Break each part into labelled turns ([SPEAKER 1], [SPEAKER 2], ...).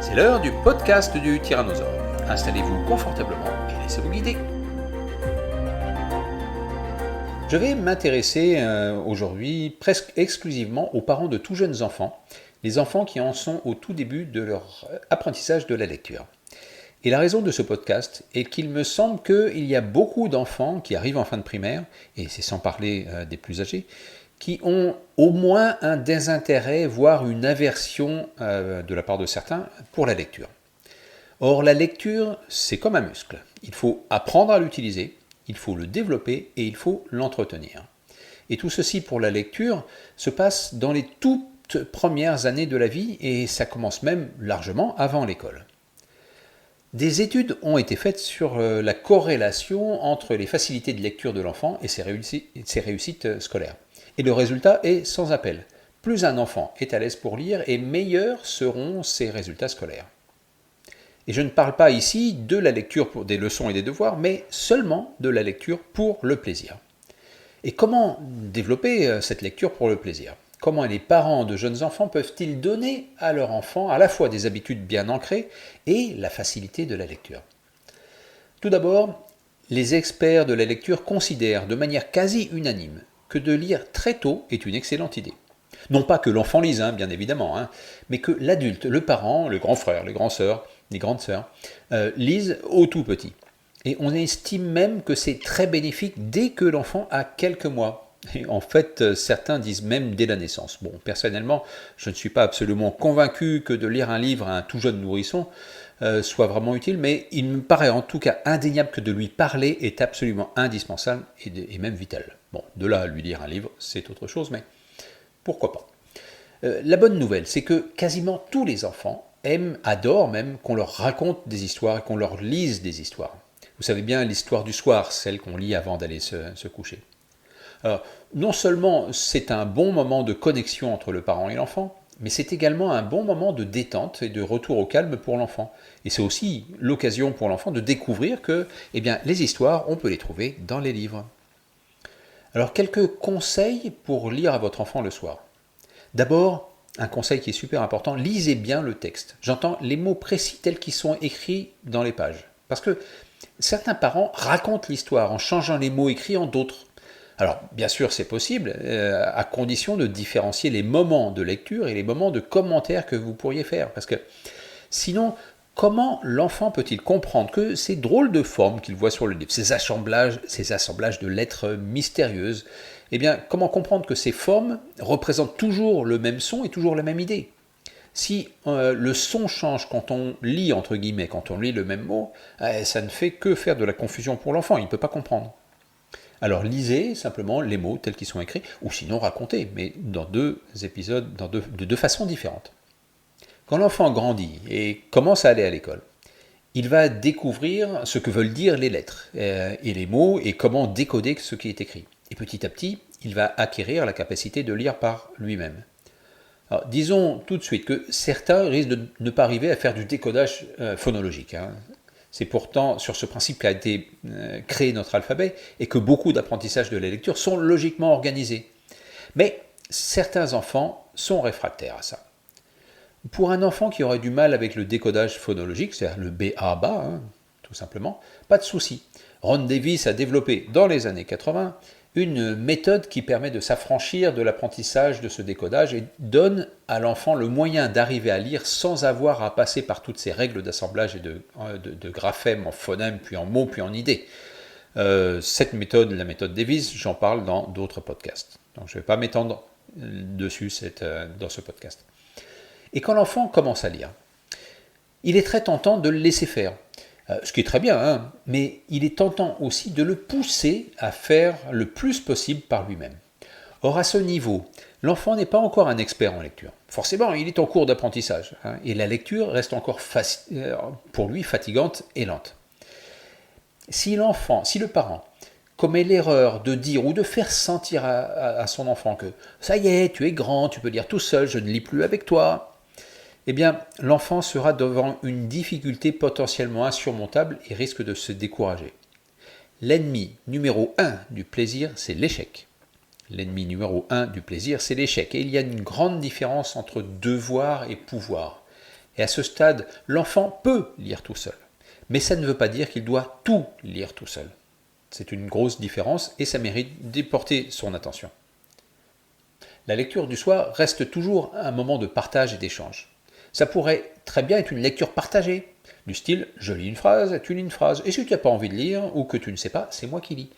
[SPEAKER 1] C'est l'heure du podcast du Tyrannosaure. Installez-vous confortablement et laissez-vous guider. Je vais m'intéresser aujourd'hui presque exclusivement aux parents de tout jeunes enfants, les enfants qui en sont au tout début de leur apprentissage de la lecture. Et la raison de ce podcast est qu'il me semble qu'il y a beaucoup d'enfants qui arrivent en fin de primaire, et c'est sans parler des plus âgés, qui ont au moins un désintérêt, voire une aversion de la part de certains pour la lecture. Or, la lecture, c'est comme un muscle. Il faut apprendre à l'utiliser, il faut le développer et il faut l'entretenir. Et tout ceci pour la lecture se passe dans les toutes premières années de la vie et ça commence même largement avant l'école. Des études ont été faites sur la corrélation entre les facilités de lecture de l'enfant et ses réussites scolaires. Et le résultat est sans appel. Plus un enfant est à l'aise pour lire et meilleurs seront ses résultats scolaires. Et je ne parle pas ici de la lecture pour des leçons et des devoirs, mais seulement de la lecture pour le plaisir. Et comment développer cette lecture pour le plaisir ? Comment les parents de jeunes enfants peuvent-ils donner à leur enfant à la fois des habitudes bien ancrées et la facilité de la lecture ? Tout d'abord, les experts de la lecture considèrent de manière quasi unanime que de lire très tôt est une excellente idée. Non pas que l'enfant lise, bien évidemment, mais que l'adulte, le parent, le grand frère, les grandes sœurs, lisent au tout petit. Et on estime même que c'est très bénéfique dès que l'enfant a quelques mois. Et en fait, certains disent même dès la naissance. Bon, personnellement, je ne suis pas absolument convaincu que de lire un livre à un tout jeune nourrisson soit vraiment utile, mais il me paraît en tout cas indéniable que de lui parler est absolument indispensable et même vital. Bon, de là à lui lire un livre, c'est autre chose, mais pourquoi pas. La bonne nouvelle, c'est que quasiment tous les enfants adorent même qu'on leur raconte des histoires et qu'on leur lise des histoires. Vous savez bien l'histoire du soir, celle qu'on lit avant d'aller se coucher. Alors, non seulement c'est un bon moment de connexion entre le parent et l'enfant, mais c'est également un bon moment de détente et de retour au calme pour l'enfant. Et c'est aussi l'occasion pour l'enfant de découvrir que les histoires, on peut les trouver dans les livres. Alors, quelques conseils pour lire à votre enfant le soir. D'abord, un conseil qui est super important, lisez bien le texte. J'entends les mots précis tels qu'ils sont écrits dans les pages. Parce que certains parents racontent l'histoire en changeant les mots écrits en d'autres. Alors, bien sûr, c'est possible, à condition de différencier les moments de lecture et les moments de commentaires que vous pourriez faire. Parce que sinon, comment l'enfant peut-il comprendre que ces drôles de formes qu'il voit sur le livre, ces assemblages de lettres mystérieuses, comment comprendre que ces formes représentent toujours le même son et toujours la même idée ? Si le son change quand on lit, entre guillemets, quand on lit le même mot, ça ne fait que faire de la confusion pour l'enfant, il ne peut pas comprendre. Alors lisez simplement les mots tels qu'ils sont écrits, ou sinon racontez, mais dans deux épisodes, de deux façons différentes. Quand l'enfant grandit et commence à aller à l'école, il va découvrir ce que veulent dire les lettres et les mots et comment décoder ce qui est écrit. Et petit à petit, il va acquérir la capacité de lire par lui-même. Alors, disons tout de suite que certains risquent de ne pas arriver à faire du décodage phonologique. C'est pourtant sur ce principe qu'a été créé notre alphabet et que beaucoup d'apprentissages de la lecture sont logiquement organisés. Mais certains enfants sont réfractaires à ça. Pour un enfant qui aurait du mal avec le décodage phonologique, c'est-à-dire le B-A-B-A, tout simplement, pas de souci. Ron Davis a développé dans les années 80 une méthode qui permet de s'affranchir de l'apprentissage de ce décodage et donne à l'enfant le moyen d'arriver à lire sans avoir à passer par toutes ces règles d'assemblage et de graphèmes en phonèmes, puis en mots, puis en idées. Cette méthode, la méthode Davis, j'en parle dans d'autres podcasts. Donc je ne vais pas m'étendre dessus dans ce podcast. Et quand l'enfant commence à lire, il est très tentant de le laisser faire. Ce qui est très bien, mais il est tentant aussi de le pousser à faire le plus possible par lui-même. Or, à ce niveau, l'enfant n'est pas encore un expert en lecture. Forcément, il est en cours d'apprentissage, et la lecture reste encore pour lui fatigante et lente. Si le parent commet l'erreur de dire ou de faire sentir à son enfant que « ça y est, tu es grand, tu peux lire tout seul, je ne lis plus avec toi », l'enfant sera devant une difficulté potentiellement insurmontable et risque de se décourager. L'ennemi numéro 1 du plaisir, c'est l'échec. L'ennemi numéro 1 du plaisir, c'est l'échec. Et il y a une grande différence entre devoir et pouvoir. Et à ce stade, l'enfant peut lire tout seul. Mais ça ne veut pas dire qu'il doit tout lire tout seul. C'est une grosse différence et ça mérite d'y porter son attention. La lecture du soir reste toujours un moment de partage et d'échange. Ça pourrait très bien être une lecture partagée, du style « je lis une phrase, tu lis une phrase, et si tu n'as pas envie de lire ou que tu ne sais pas, c'est moi qui lis ».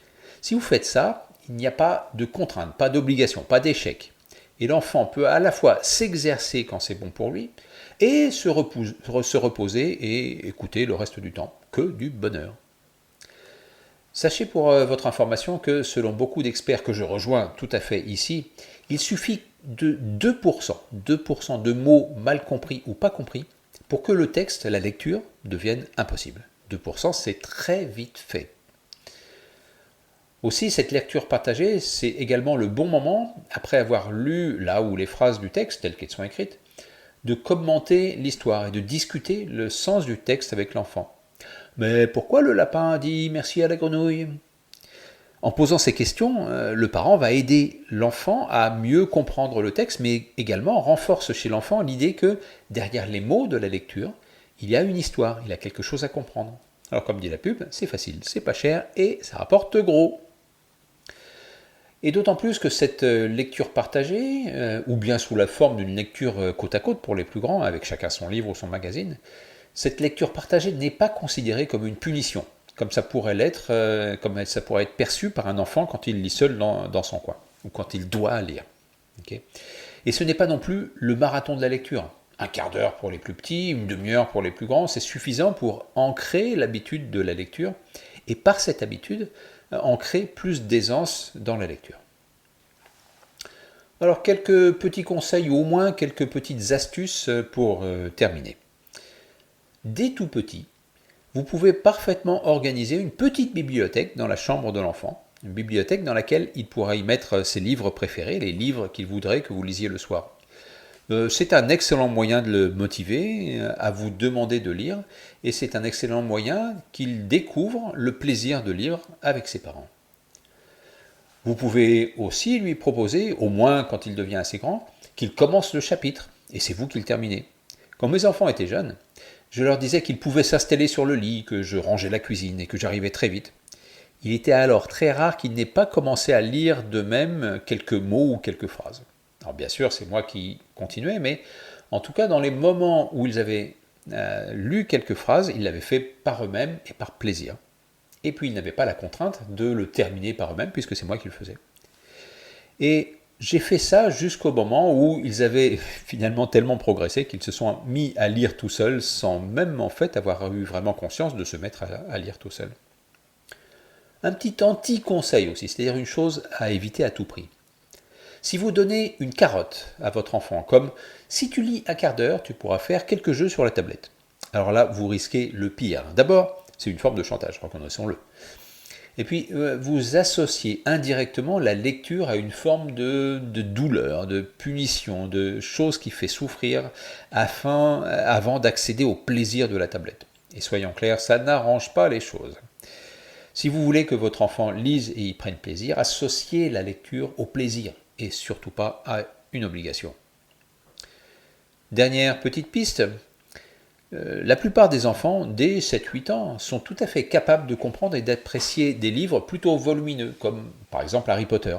[SPEAKER 1] Si vous faites ça, il n'y a pas de contrainte, pas d'obligation, pas d'échec. Et l'enfant peut à la fois s'exercer quand c'est bon pour lui et se reposer et écouter le reste du temps, que du bonheur. Sachez pour votre information que selon beaucoup d'experts que je rejoins tout à fait ici, il suffit de 2% de mots mal compris ou pas compris pour que le texte, la lecture, devienne impossible. 2% c'est très vite fait. Aussi, cette lecture partagée, c'est également le bon moment, après avoir lu là où les phrases du texte, telles qu'elles sont écrites, de commenter l'histoire et de discuter le sens du texte avec l'enfant. Mais pourquoi le lapin a dit merci à la grenouille ? En posant ces questions, le parent va aider l'enfant à mieux comprendre le texte, mais également renforce chez l'enfant l'idée que derrière les mots de la lecture, il y a une histoire, il y a quelque chose à comprendre. Alors comme dit la pub, c'est facile, c'est pas cher et ça rapporte gros. Et d'autant plus que cette lecture partagée, ou bien sous la forme d'une lecture côte à côte pour les plus grands, avec chacun son livre ou son magazine, cette lecture partagée n'est pas considérée comme une punition, comme ça pourrait l'être, comme ça pourrait être perçu par un enfant quand il lit seul dans son coin, ou quand il doit lire. Okay. Et ce n'est pas non plus le marathon de la lecture. Un quart d'heure pour les plus petits, une demi-heure pour les plus grands, c'est suffisant pour ancrer l'habitude de la lecture, et par cette habitude, ancrer plus d'aisance dans la lecture. Alors quelques petits conseils, ou au moins quelques petites astuces pour terminer. Dès tout petit, vous pouvez parfaitement organiser une petite bibliothèque dans la chambre de l'enfant, une bibliothèque dans laquelle il pourra y mettre ses livres préférés, les livres qu'il voudrait que vous lisiez le soir. C'est un excellent moyen de le motiver à vous demander de lire, et c'est un excellent moyen qu'il découvre le plaisir de lire avec ses parents. Vous pouvez aussi lui proposer, au moins quand il devient assez grand, qu'il commence le chapitre, et c'est vous qui le terminez. Quand mes enfants étaient jeunes, je leur disais qu'ils pouvaient s'installer sur le lit, que je rangeais la cuisine et que j'arrivais très vite. Il était alors très rare qu'ils n'aient pas commencé à lire d'eux-mêmes quelques mots ou quelques phrases. Alors bien sûr, c'est moi qui continuais, mais en tout cas, dans les moments où ils avaient lu quelques phrases, ils l'avaient fait par eux-mêmes et par plaisir. Et puis, ils n'avaient pas la contrainte de le terminer par eux-mêmes, puisque c'est moi qui le faisais. Et j'ai fait ça jusqu'au moment où ils avaient finalement tellement progressé qu'ils se sont mis à lire tout seuls, sans même en fait avoir eu vraiment conscience de se mettre à lire tout seul. Un petit anti-conseil aussi, c'est-à-dire une chose à éviter à tout prix. Si vous donnez une carotte à votre enfant, comme « si tu lis un quart d'heure, tu pourras faire quelques jeux sur la tablette », alors là, vous risquez le pire. D'abord, c'est une forme de chantage, reconnaissons-le. Et puis, vous associez indirectement la lecture à une forme de douleur, de punition, de chose qui fait souffrir avant d'accéder au plaisir de la tablette. Et soyons clairs, ça n'arrange pas les choses. Si vous voulez que votre enfant lise et y prenne plaisir, associez la lecture au plaisir et surtout pas à une obligation. Dernière petite piste, la plupart des enfants, dès 7-8 ans, sont tout à fait capables de comprendre et d'apprécier des livres plutôt volumineux, comme par exemple Harry Potter.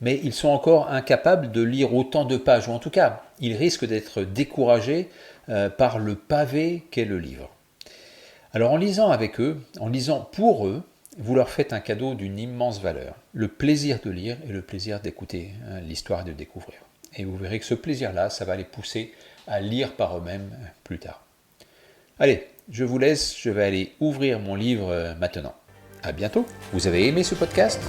[SPEAKER 1] Mais ils sont encore incapables de lire autant de pages, ou en tout cas, ils risquent d'être découragés par le pavé qu'est le livre. Alors en lisant avec eux, en lisant pour eux, vous leur faites un cadeau d'une immense valeur. Le plaisir de lire et le plaisir d'écouter l'histoire et de découvrir. Et vous verrez que ce plaisir-là, ça va les pousser à lire par eux-mêmes plus tard. Allez, je vous laisse, je vais aller ouvrir mon livre maintenant. À bientôt. Vous avez aimé ce podcast ?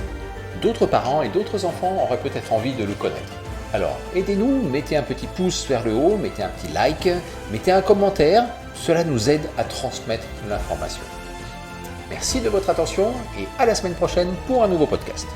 [SPEAKER 1] D'autres parents et d'autres enfants auraient peut-être envie de le connaître. Alors, aidez-nous, mettez un petit pouce vers le haut, mettez un petit like, mettez un commentaire, cela nous aide à transmettre l'information. Merci de votre attention et à la semaine prochaine pour un nouveau podcast.